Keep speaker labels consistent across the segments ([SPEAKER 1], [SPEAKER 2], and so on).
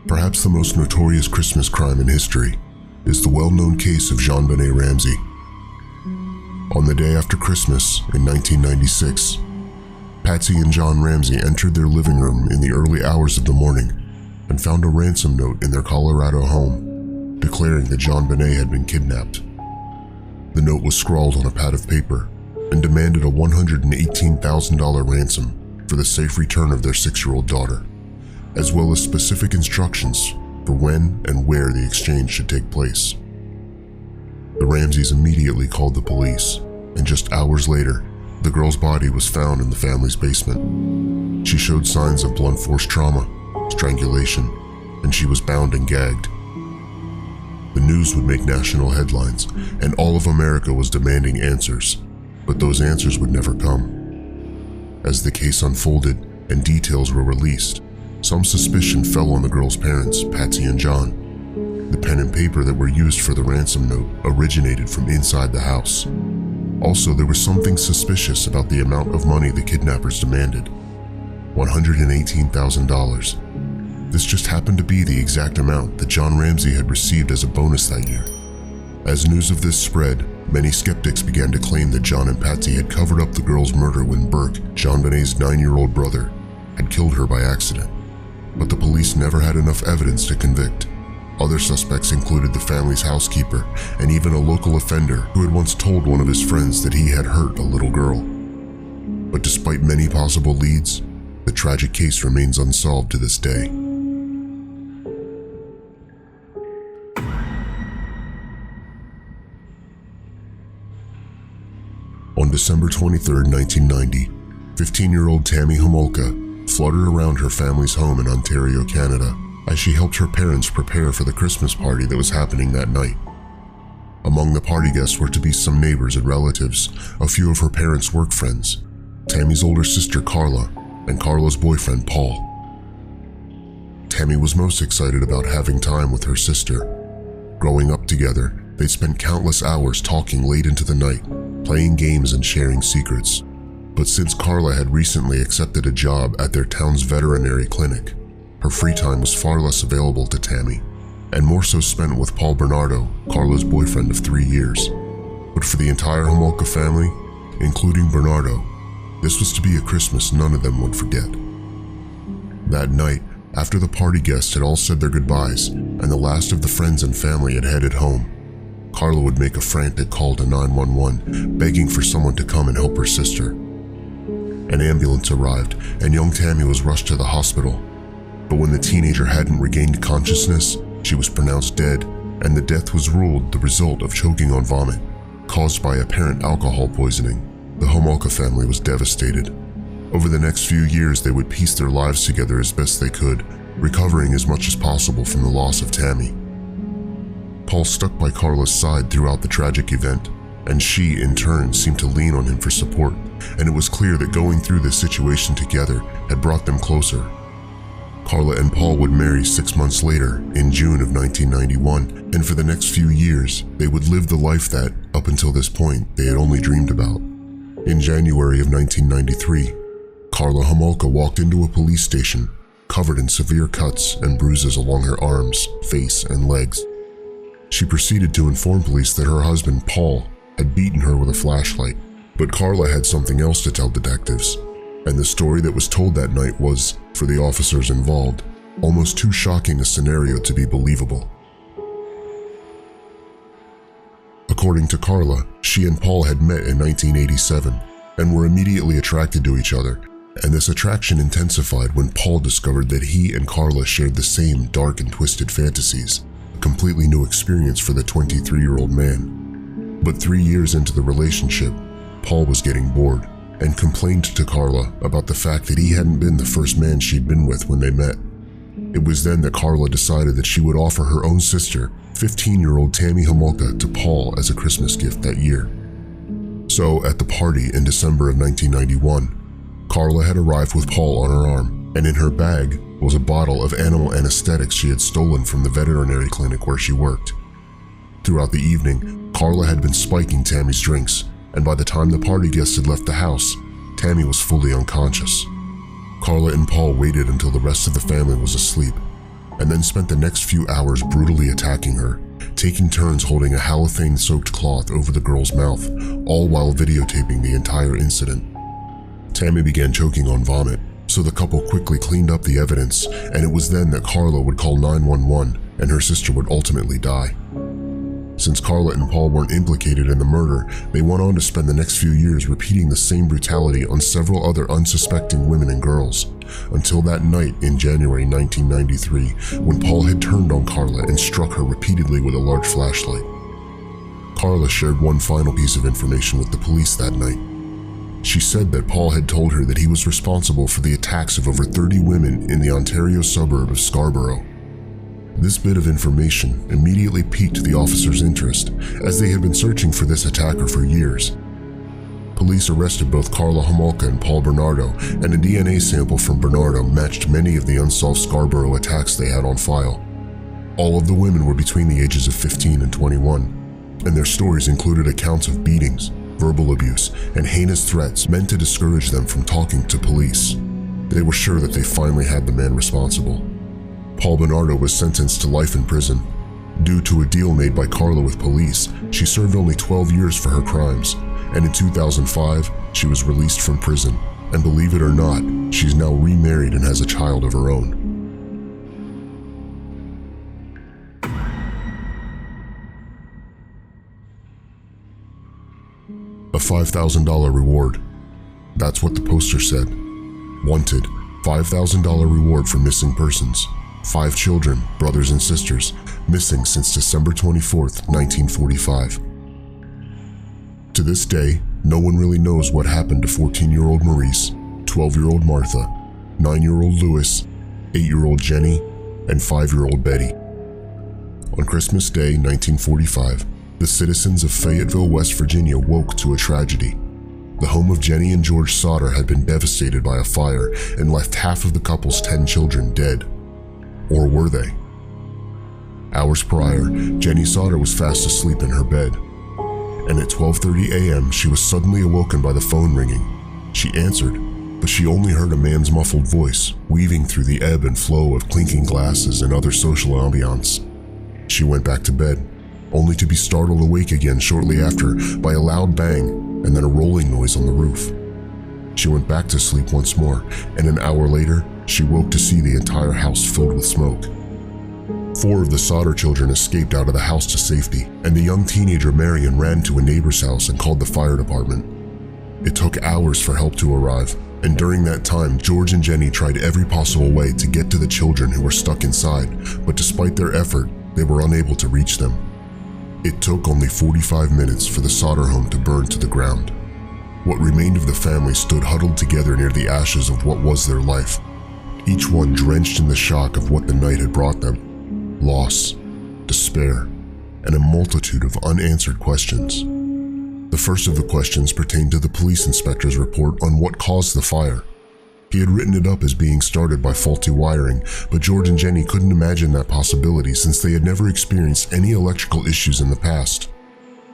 [SPEAKER 1] Perhaps the most notorious Christmas crime in history is the well-known case of JonBenet Ramsey. On the day after Christmas in 1996, Patsy and John Ramsey entered their living room in the early hours of the morning and found a ransom note in their Colorado home declaring that JonBenet had been kidnapped. The note was scrawled on a pad of paper and demanded a $118,000 ransom for the safe return of their 6-year-old daughter, as well as specific instructions for when and where the exchange should take place. The Ramseys immediately called the police, and just hours later, the girl's body was found in the family's basement. She showed signs of blunt force trauma, strangulation, and she was bound and gagged. The news would make national headlines, and all of America was demanding answers, but those answers would never come. As the case unfolded and details were released, some suspicion fell on the girl's parents, Patsy and John. The pen and paper that were used for the ransom note originated from inside the house. Also, there was something suspicious about the amount of money the kidnappers demanded: $118,000. This just happened to be the exact amount that John Ramsey had received as a bonus that year. As news of this spread, many skeptics began to claim that John and Patsy had covered up the girl's murder when Burke, JonBenet's 9-year-old brother, had killed her by accident. But the police never had enough evidence to convict. Other suspects included the family's housekeeper and even a local offender who had once told one of his friends that he had hurt a little girl. But despite many possible leads, the tragic case remains unsolved to this day. On December 23, 1990, 15-year-old Tammy Homolka fluttered around her family's home in Ontario, Canada, as she helped her parents prepare for the Christmas party that was happening that night. Among the party guests were to be some neighbors and relatives, a few of her parents' work friends, Tammy's older sister Carla, and Carla's boyfriend Paul. Tammy was most excited about having time with her sister. Growing up together, they'd spent countless hours talking late into the night, playing games and sharing secrets. But since Carla had recently accepted a job at their town's veterinary clinic, her free time was far less available to Tammy, and more so spent with Paul Bernardo, Carla's boyfriend of 3 years. But for the entire Homolka family, including Bernardo, this was to be a Christmas none of them would forget. That night, after the party guests had all said their goodbyes and the last of the friends and family had headed home, Carla would make a frantic call to 911, begging for someone to come and help her sister. An ambulance arrived, and young Tammy was rushed to the hospital. But when the teenager hadn't regained consciousness, she was pronounced dead, and the death was ruled the result of choking on vomit, caused by apparent alcohol poisoning. The Homolka family was devastated. Over the next few years, they would piece their lives together as best they could, recovering as much as possible from the loss of Tammy. Paul stuck by Carla's side throughout the tragic event, and she, in turn, seemed to lean on him for support, and it was clear that going through this situation together had brought them closer. Carla and Paul would marry 6 months later, in June of 1991, and for the next few years, they would live the life that, up until this point, they had only dreamed about. In January of 1993, Carla Homolka walked into a police station, covered in severe cuts and bruises along her arms, face, and legs. She proceeded to inform police that her husband, Paul, had beaten her with a flashlight, but Carla had something else to tell detectives, and the story that was told that night was, for the officers involved, almost too shocking a scenario to be believable. According to Carla, she and Paul had met in 1987 and were immediately attracted to each other, and this attraction intensified when Paul discovered that he and Carla shared the same dark and twisted fantasies, a completely new experience for the 23-year-old man. But 3 years into the relationship, Paul was getting bored and complained to Carla about the fact that he hadn't been the first man she'd been with when they met. It was then that Carla decided that she would offer her own sister, 15-year-old Tammy Homolka, to Paul as a Christmas gift that year. So, at the party in December of 1991, Carla had arrived with Paul on her arm, and in her bag was a bottle of animal anesthetics she had stolen from the veterinary clinic where she worked. Throughout the evening, Carla had been spiking Tammy's drinks, and by the time the party guests had left the house, Tammy was fully unconscious. Carla and Paul waited until the rest of the family was asleep, and then spent the next few hours brutally attacking her, taking turns holding a halothane-soaked cloth over the girl's mouth, all while videotaping the entire incident. Tammy began choking on vomit, so the couple quickly cleaned up the evidence, and it was then that Carla would call 911 and her sister would ultimately die. Since Carla and Paul weren't implicated in the murder, they went on to spend the next few years repeating the same brutality on several other unsuspecting women and girls, until that night in January 1993, when Paul had turned on Carla and struck her repeatedly with a large flashlight. Carla shared one final piece of information with the police that night. She said that Paul had told her that he was responsible for the attacks of over 30 women in the Ontario suburb of Scarborough. This bit of information immediately piqued the officers' interest, as they had been searching for this attacker for years. Police arrested both Carla Homolka and Paul Bernardo, and a DNA sample from Bernardo matched many of the unsolved Scarborough attacks they had on file. All of the women were between the ages of 15 and 21, and their stories included accounts of beatings, verbal abuse, and heinous threats meant to discourage them from talking to police. They were sure that they finally had the man responsible. Paul Bernardo was sentenced to life in prison. Due to a deal made by Carla with police, she served only 12 years for her crimes, and in 2005, she was released from prison. And believe it or not, she's now remarried and has a child of her own. A $5,000 reward. That's what the poster said. Wanted, $5,000 reward for missing persons. 5 children, brothers and sisters, missing since December 24th, 1945. To this day, no one really knows what happened to 14-year-old Maurice, 12-year-old Martha, 9-year-old Louis, 8-year-old Jenny, and 5-year-old Betty. On Christmas Day, 1945, the citizens of Fayetteville, West Virginia woke to a tragedy. The home of Jenny and George Sodder had been devastated by a fire and left half of the couple's 10 children dead. Or were they? Hours prior, Jenny Sodder was fast asleep in her bed, and at 12:30 a.m. she was suddenly awoken by the phone ringing. She answered, but she only heard a man's muffled voice weaving through the ebb and flow of clinking glasses and other social ambiance. She went back to bed, only to be startled awake again shortly after by a loud bang and then a rolling noise on the roof. She went back to sleep once more, and an hour later, she woke to see the entire house filled with smoke. 4 of the Sodder children escaped out of the house to safety, and the young teenager Marion ran to a neighbor's house and called the fire department. It took hours for help to arrive, and during that time, George and Jenny tried every possible way to get to the children who were stuck inside, but despite their effort, they were unable to reach them. It took only 45 minutes for the Sodder home to burn to the ground. What remained of the family stood huddled together near the ashes of what was their life, each one drenched in the shock of what the night had brought them: loss, despair, and a multitude of unanswered questions. The first of the questions pertained to the police inspector's report on what caused the fire. He had written it up as being started by faulty wiring, but George and Jenny couldn't imagine that possibility since they had never experienced any electrical issues in the past.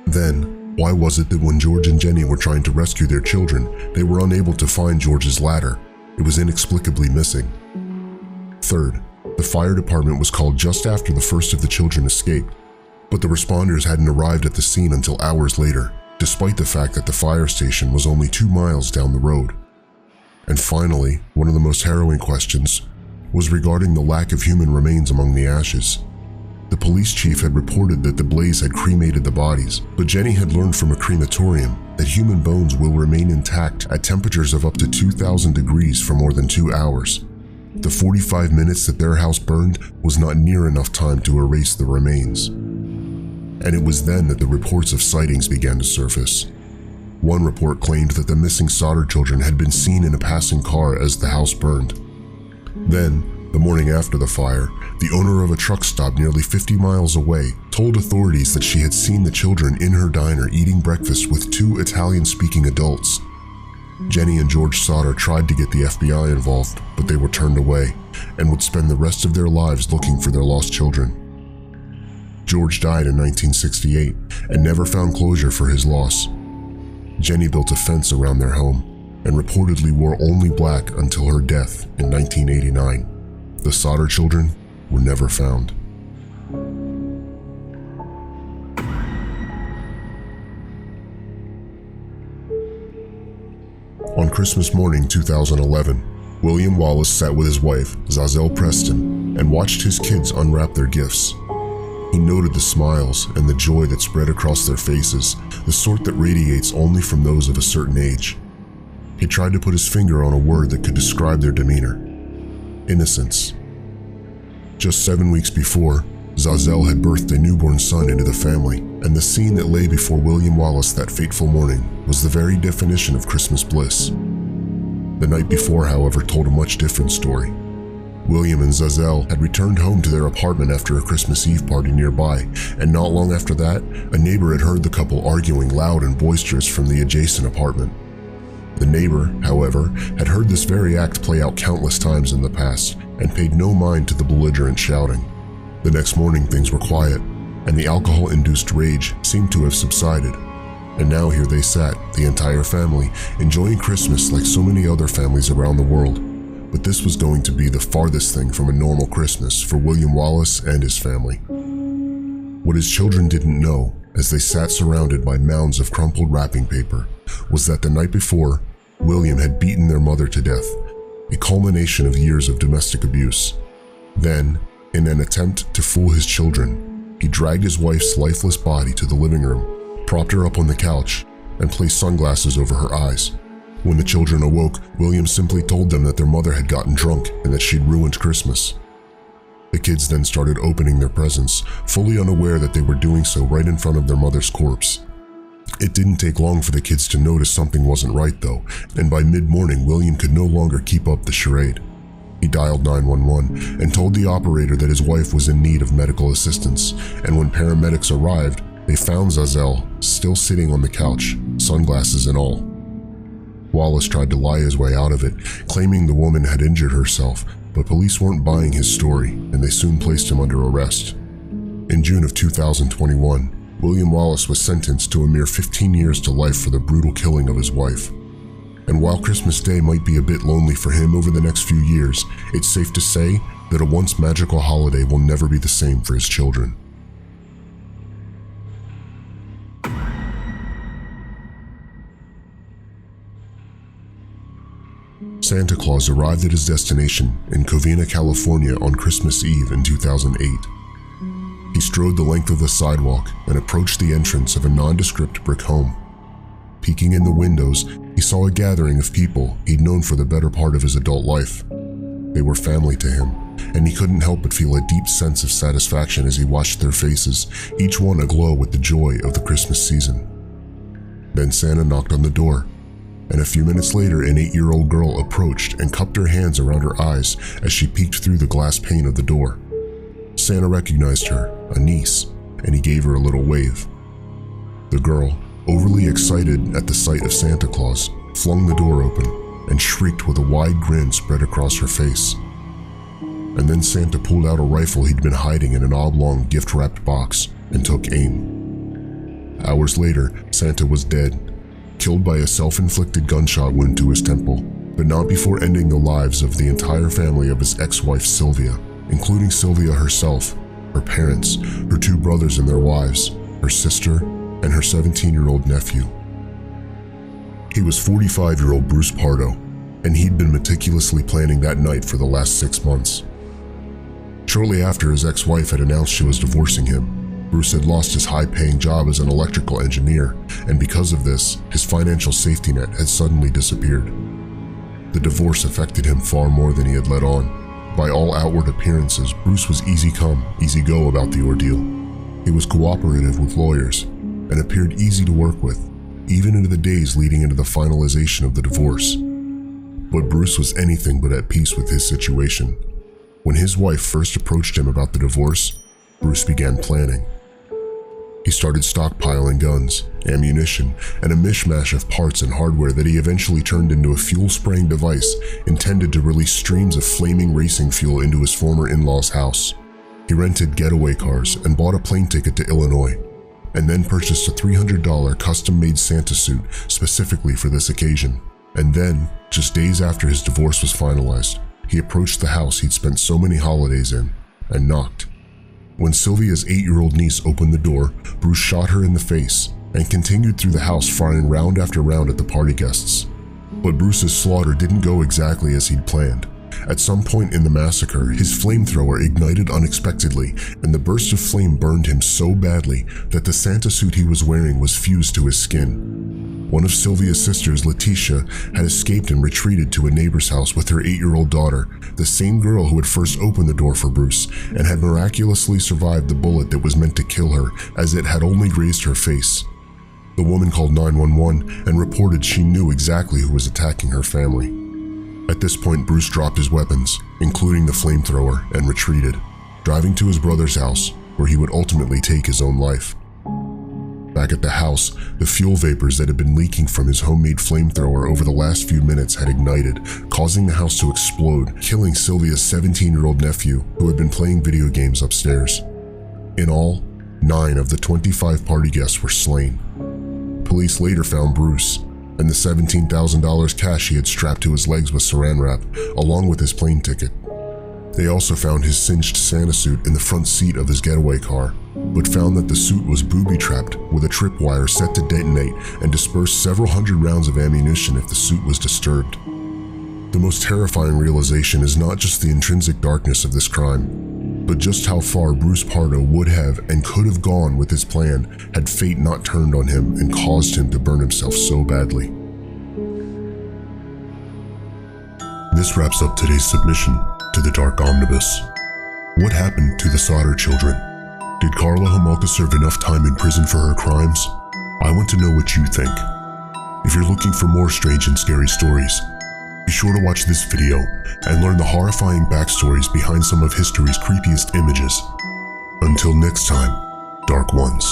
[SPEAKER 1] Then, why was it that when George and Jenny were trying to rescue their children, they were unable to find George's ladder? It was inexplicably missing. Third, the fire department was called just after the first of the children escaped, but the responders hadn't arrived at the scene until hours later, despite the fact that the fire station was only 2 miles down the road. And finally, one of the most harrowing questions was regarding the lack of human remains among the ashes. The police chief had reported that the blaze had cremated the bodies, but Jenny had learned from a crematorium that human bones will remain intact at temperatures of up to 2,000 degrees for more than 2 hours. The 45 minutes that their house burned was not near enough time to erase the remains. And it was then that the reports of sightings began to surface. One report claimed that the missing Sodder children had been seen in a passing car as the house burned. Then, the morning after the fire, the owner of a truck stop nearly 50 miles away told authorities that she had seen the children in her diner eating breakfast with 2 Italian-speaking adults. Jenny and George Sodder tried to get the FBI involved, but they were turned away and would spend the rest of their lives looking for their lost children. George died in 1968 and never found closure for his loss. Jenny built a fence around their home and reportedly wore only black until her death in 1989. The Sodder children were never found. On Christmas morning 2011, William Wallace sat with his wife, Zazelle Preston, and watched his kids unwrap their gifts. He noted the smiles and the joy that spread across their faces, the sort that radiates only from those of a certain age. He tried to put his finger on a word that could describe their demeanor: innocence. Just 7 weeks before, Zazelle had birthed a newborn son into the family, and the scene that lay before William Wallace that fateful morning was the very definition of Christmas bliss. The night before, however, told a much different story. William and Zazelle had returned home to their apartment after a Christmas Eve party nearby, and not long after that, a neighbor had heard the couple arguing loud and boisterous from the adjacent apartment. The neighbor, however, had heard this very act play out countless times in the past and paid no mind to the belligerent shouting. The next morning, things were quiet, and the alcohol-induced rage seemed to have subsided. And now here they sat, the entire family, enjoying Christmas like so many other families around the world. But this was going to be the farthest thing from a normal Christmas for William Wallace and his family. What his children didn't know, as they sat surrounded by mounds of crumpled wrapping paper, was that the night before, William had beaten their mother to death, a culmination of years of domestic abuse. Then, in an attempt to fool his children, he dragged his wife's lifeless body to the living room, propped her up on the couch, and placed sunglasses over her eyes. When the children awoke, William simply told them that their mother had gotten drunk and that she'd ruined Christmas. The kids then started opening their presents, fully unaware that they were doing so right in front of their mother's corpse. It didn't take long for the kids to notice something wasn't right though, and by mid-morning, William could no longer keep up the charade. He dialed 911 and told the operator that his wife was in need of medical assistance, and when paramedics arrived, they found Zazelle still sitting on the couch, sunglasses and all. Wallace tried to lie his way out of it, claiming the woman had injured herself, but police weren't buying his story, and they soon placed him under arrest. In June of 2021, William Wallace was sentenced to a mere 15 years to life for the brutal killing of his wife. And while Christmas Day might be a bit lonely for him over the next few years, it's safe to say that a once magical holiday will never be the same for his children. Santa Claus arrived at his destination in Covina, California on Christmas Eve in 2008. He strode the length of the sidewalk and approached the entrance of a nondescript brick home. Peeking in the windows, he saw a gathering of people he'd known for the better part of his adult life. They were family to him, and he couldn't help but feel a deep sense of satisfaction as he watched their faces, each one aglow with the joy of the Christmas season. Then Santa knocked on the door, and a few minutes later, an 8-year-old girl approached and cupped her hands around her eyes as she peeked through the glass pane of the door. Santa recognized her, a niece, and he gave her a little wave. The girl, overly excited at the sight of Santa Claus, flung the door open and shrieked with a wide grin spread across her face. And then Santa pulled out a rifle he'd been hiding in an oblong gift-wrapped box and took aim. Hours later, Santa was dead, killed by a self-inflicted gunshot wound to his temple, but not before ending the lives of the entire family of his ex-wife Sylvia, including Sylvia herself, her parents, her 2 brothers and their wives, her sister, and her 17-year-old nephew. He was 45-year-old Bruce Pardo, and he'd been meticulously planning that night for the last 6 months. Shortly after his ex-wife had announced she was divorcing him, Bruce had lost his high-paying job as an electrical engineer, and because of this, his financial safety net had suddenly disappeared. The divorce affected him far more than he had let on. By all outward appearances, Bruce was easy come, easy go about the ordeal. He was cooperative with lawyers, and appeared easy to work with, even into the days leading into the finalization of the divorce. But Bruce was anything but at peace with his situation. When his wife first approached him about the divorce, Bruce began planning. He started stockpiling guns, ammunition, and a mishmash of parts and hardware that he eventually turned into a fuel-spraying device intended to release streams of flaming racing fuel into his former in-law's house. He rented getaway cars and bought a plane ticket to Illinois, and then purchased a $300 custom-made Santa suit specifically for this occasion. And then, just days after his divorce was finalized, he approached the house he'd spent so many holidays in and knocked. When Sylvia's 8-year-old niece opened the door, Bruce shot her in the face and continued through the house, firing round after round at the party guests. But Bruce's slaughter didn't go exactly as he'd planned. At some point in the massacre, his flamethrower ignited unexpectedly, and the burst of flame burned him so badly that the Santa suit he was wearing was fused to his skin. One of Sylvia's sisters, Letitia, had escaped and retreated to a neighbor's house with her 8-year-old daughter, the same girl who had first opened the door for Bruce, and had miraculously survived the bullet that was meant to kill her, as it had only grazed her face. The woman called 911 and reported she knew exactly who was attacking her family. At this point, Bruce dropped his weapons, including the flamethrower, and retreated, driving to his brother's house, where he would ultimately take his own life. Back at the house, the fuel vapors that had been leaking from his homemade flamethrower over the last few minutes had ignited, causing the house to explode, killing Sylvia's 17-year-old nephew, who had been playing video games upstairs. In all, 9 of the 25 party guests were slain. Police later found Bruce and the $17,000 cash he had strapped to his legs with saran wrap, along with his plane ticket. They also found his singed Santa suit in the front seat of his getaway car, but found that the suit was booby-trapped with a tripwire set to detonate and disperse several hundred rounds of ammunition if the suit was disturbed. The most terrifying realization is not just the intrinsic darkness of this crime, but just how far Bruce Pardo would have and could have gone with his plan had fate not turned on him and caused him to burn himself so badly. This wraps up today's submission to the Dark Omnibus. What happened to the Sodder children? Did Karla Homolka serve enough time in prison for her crimes? I want to know what you think. If you're looking for more strange and scary stories, be sure to watch this video and learn the horrifying backstories behind some of history's creepiest images. Until next time, Dark Ones.